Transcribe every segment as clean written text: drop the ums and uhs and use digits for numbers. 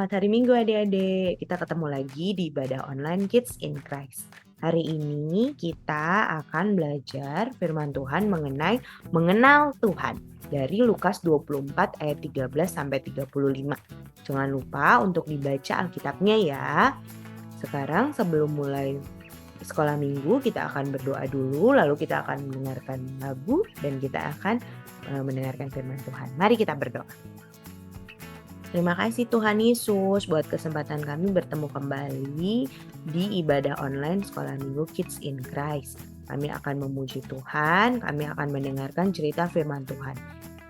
Selamat hari Minggu adik-adik. Kita ketemu lagi di ibadah online Kids in Christ. Hari ini kita akan belajar firman Tuhan mengenai mengenal Tuhan dari Lukas 24 ayat 13 sampai 35. Jangan lupa untuk dibaca Alkitabnya ya. Sekarang sebelum mulai sekolah minggu kita akan berdoa dulu, lalu kita akan mendengarkan lagu dan kita akan mendengarkan firman Tuhan. Mari kita berdoa. Terima kasih Tuhan Yesus buat kesempatan kami bertemu kembali di ibadah online Sekolah Minggu Kids in Christ. Kami akan memuji Tuhan, kami akan mendengarkan cerita firman Tuhan.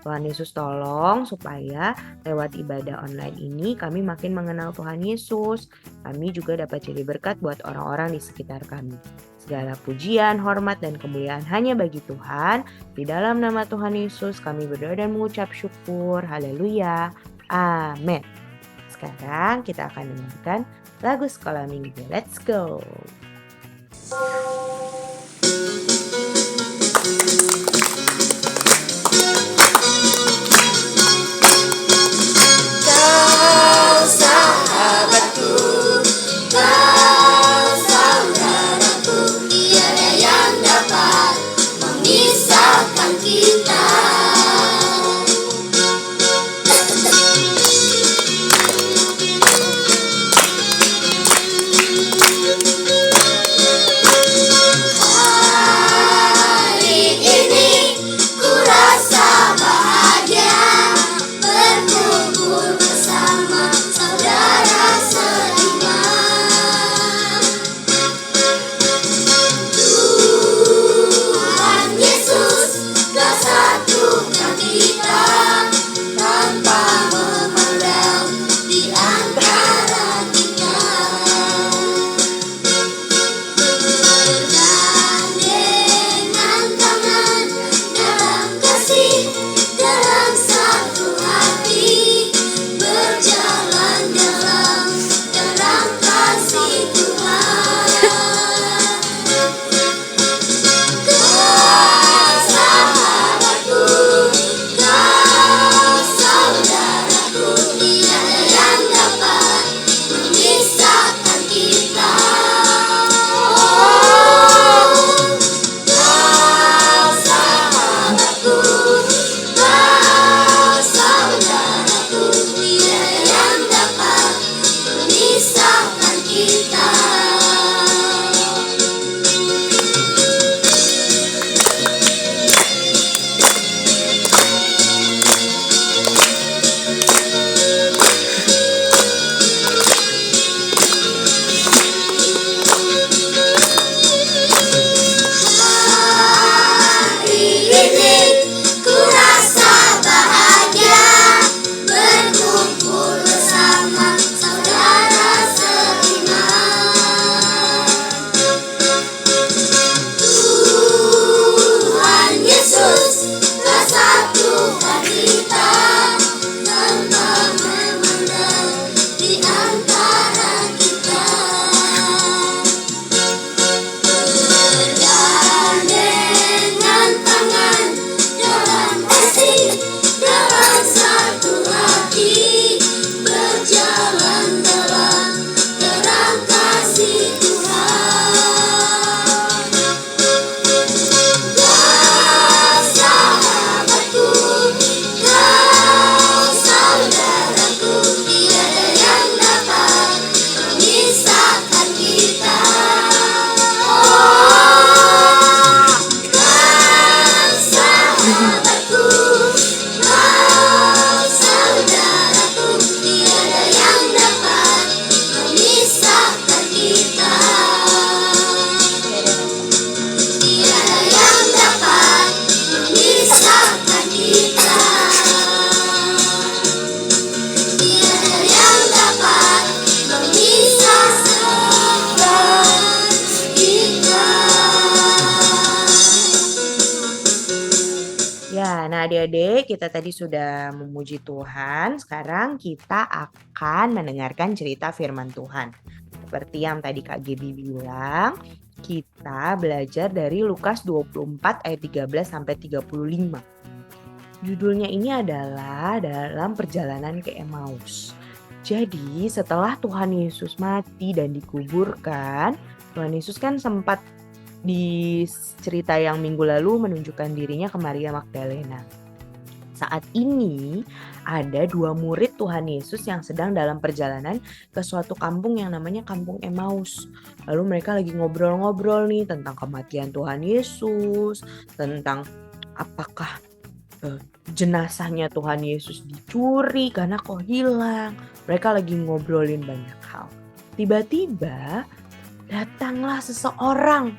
Tuhan Yesus tolong supaya lewat ibadah online ini kami makin mengenal Tuhan Yesus. Kami juga dapat jadi berkat buat orang-orang di sekitar kami. Segala pujian, hormat, dan kemuliaan hanya bagi Tuhan. Di dalam nama Tuhan Yesus kami berdoa dan mengucap syukur. Haleluya. Amin. Sekarang kita akan dengarkan lagu sekolah minggu. Let's go. Kau sahabatku, kau saudaraku, tiada yang dapat memisahkan kita. Nah adik-adik kita tadi sudah memuji Tuhan, sekarang kita akan mendengarkan cerita firman Tuhan. Seperti yang tadi Kak Gaby bilang, kita belajar dari Lukas 24 ayat 13 sampai 35. Judulnya ini adalah dalam perjalanan ke Emmaus. Jadi setelah Tuhan Yesus mati dan dikuburkan, Tuhan Yesus kan sempat di cerita yang minggu lalu menunjukkan dirinya ke Maria Magdalena. Saat ini ada 2 murid Tuhan Yesus yang sedang dalam perjalanan ke suatu kampung yang namanya Kampung Emmaus. Lalu mereka lagi ngobrol-ngobrol nih tentang kematian Tuhan Yesus, tentang apakah jenazahnya Tuhan Yesus dicuri karena kok hilang. Mereka lagi ngobrolin banyak hal. Tiba-tiba datanglah seseorang,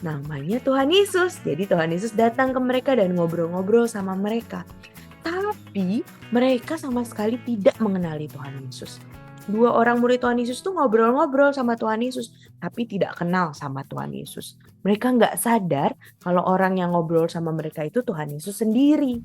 namanya Tuhan Yesus. Jadi Tuhan Yesus datang ke mereka dan ngobrol-ngobrol sama mereka. Tapi mereka sama sekali tidak mengenali Tuhan Yesus. 2 orang murid Tuhan Yesus tuh ngobrol-ngobrol sama Tuhan Yesus, tapi tidak kenal sama Tuhan Yesus. Mereka nggak sadar kalau orang yang ngobrol sama mereka itu Tuhan Yesus sendiri.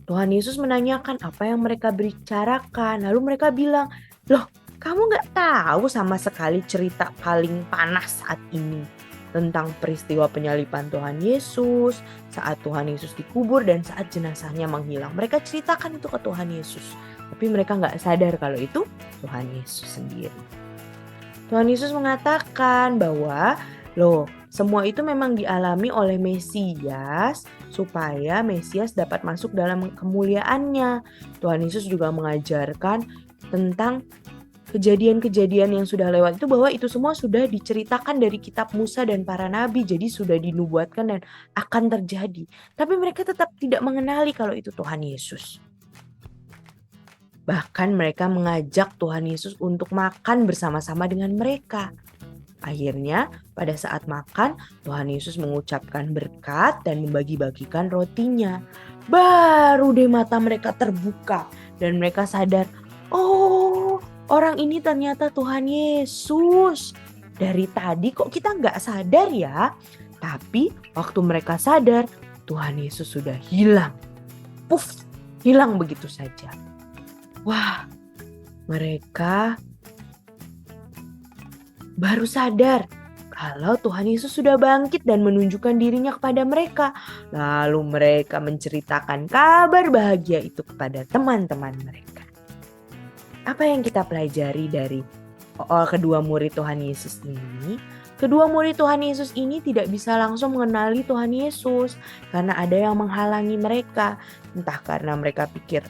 Tuhan Yesus menanyakan apa yang mereka bicarakan. Lalu mereka bilang, "Loh, kamu nggak tahu sama sekali cerita paling panas saat ini tentang peristiwa penyaliban Tuhan Yesus, saat Tuhan Yesus dikubur dan saat jenazahnya menghilang." Mereka ceritakan itu ke Tuhan Yesus, tapi mereka nggak sadar kalau itu Tuhan Yesus sendiri. Tuhan Yesus mengatakan bahwa, loh, semua itu memang dialami oleh Mesias supaya Mesias dapat masuk dalam kemuliaannya. Tuhan Yesus juga mengajarkan tentang kejadian-kejadian yang sudah lewat itu, bahwa itu semua sudah diceritakan dari kitab Musa dan para nabi, jadi sudah dinubuatkan dan akan terjadi. Tapi mereka tetap tidak mengenali kalau itu Tuhan Yesus. Bahkan mereka mengajak Tuhan Yesus untuk makan bersama-sama dengan mereka. Akhirnya pada saat makan, Tuhan Yesus mengucapkan berkat dan membagi-bagikan rotinya. Baru deh mata mereka terbuka dan mereka sadar, oh, orang ini ternyata Tuhan Yesus. Dari tadi kok kita nggak sadar ya? Tapi waktu mereka sadar, Tuhan Yesus sudah hilang. Puff, hilang begitu saja. Wah, mereka baru sadar kalau Tuhan Yesus sudah bangkit dan menunjukkan dirinya kepada mereka. Lalu mereka menceritakan kabar bahagia itu kepada teman-teman mereka. Apa yang kita pelajari dari kedua murid Tuhan Yesus ini? Kedua murid Tuhan Yesus ini tidak bisa langsung mengenali Tuhan Yesus karena ada yang menghalangi mereka. Entah karena mereka pikir,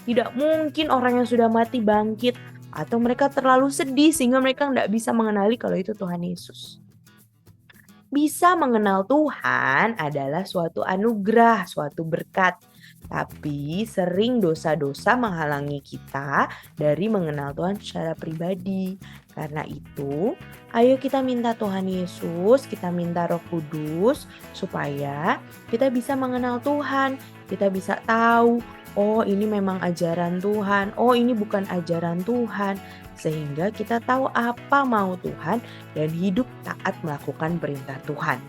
tidak mungkin orang yang sudah mati bangkit. Atau mereka terlalu sedih sehingga mereka tidak bisa mengenali kalau itu Tuhan Yesus. Bisa mengenal Tuhan adalah suatu anugerah, suatu berkat. Tapi sering dosa-dosa menghalangi kita dari mengenal Tuhan secara pribadi. Karena itu, ayo kita minta Tuhan Yesus, kita minta Roh Kudus supaya kita bisa mengenal Tuhan. Kita bisa tahu, oh ini memang ajaran Tuhan, oh ini bukan ajaran Tuhan. Sehingga kita tahu apa mau Tuhan dan hidup taat melakukan perintah Tuhan.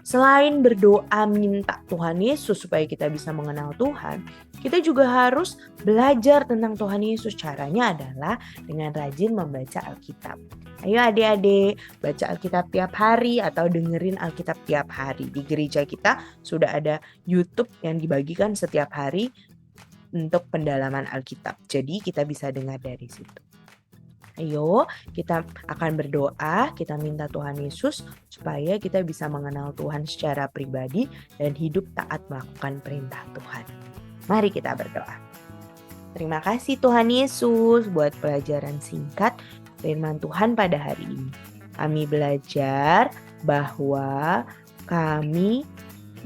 Selain berdoa minta Tuhan Yesus supaya kita bisa mengenal Tuhan, kita juga harus belajar tentang Tuhan Yesus. Caranya adalah dengan rajin membaca Alkitab. Ayo adik-adik, baca Alkitab tiap hari atau dengerin Alkitab tiap hari. Di gereja kita sudah ada YouTube yang dibagikan setiap hari untuk pendalaman Alkitab. Jadi kita bisa dengar dari situ. Ayo kita akan berdoa, kita minta Tuhan Yesus supaya kita bisa mengenal Tuhan secara pribadi dan hidup taat melakukan perintah Tuhan. Mari kita berdoa. Terima kasih Tuhan Yesus buat pelajaran singkat firman Tuhan pada hari ini. Kami belajar bahwa kami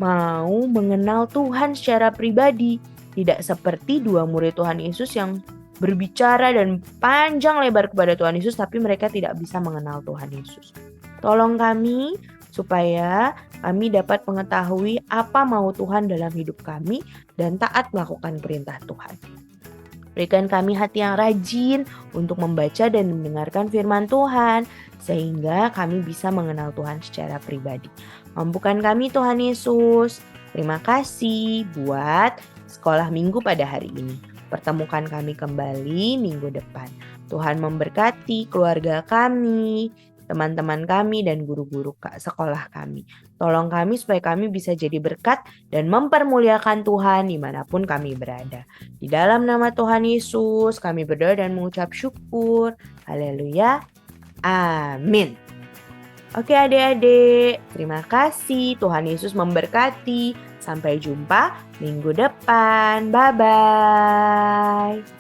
mau mengenal Tuhan secara pribadi. Tidak seperti 2 murid Tuhan Yesus yang berbicara dan panjang lebar kepada Tuhan Yesus, tapi mereka tidak bisa mengenal Tuhan Yesus. Tolong kami supaya kami dapat mengetahui apa mau Tuhan dalam hidup kami dan taat melakukan perintah Tuhan. Berikan kami hati yang rajin untuk membaca dan mendengarkan firman Tuhan, sehingga kami bisa mengenal Tuhan secara pribadi. Mampukan kami Tuhan Yesus. Terima kasih buat sekolah minggu pada hari ini. Pertemukan kami kembali minggu depan. Tuhan memberkati keluarga kami, teman-teman kami, dan guru-guru sekolah kami. Tolong kami supaya kami bisa jadi berkat dan mempermuliakan Tuhan dimanapun kami berada. Di dalam nama Tuhan Yesus kami berdoa dan mengucap syukur. Haleluya. Amin. Oke adik-adik, terima kasih. Tuhan Yesus memberkati. Sampai jumpa minggu depan. Bye-bye.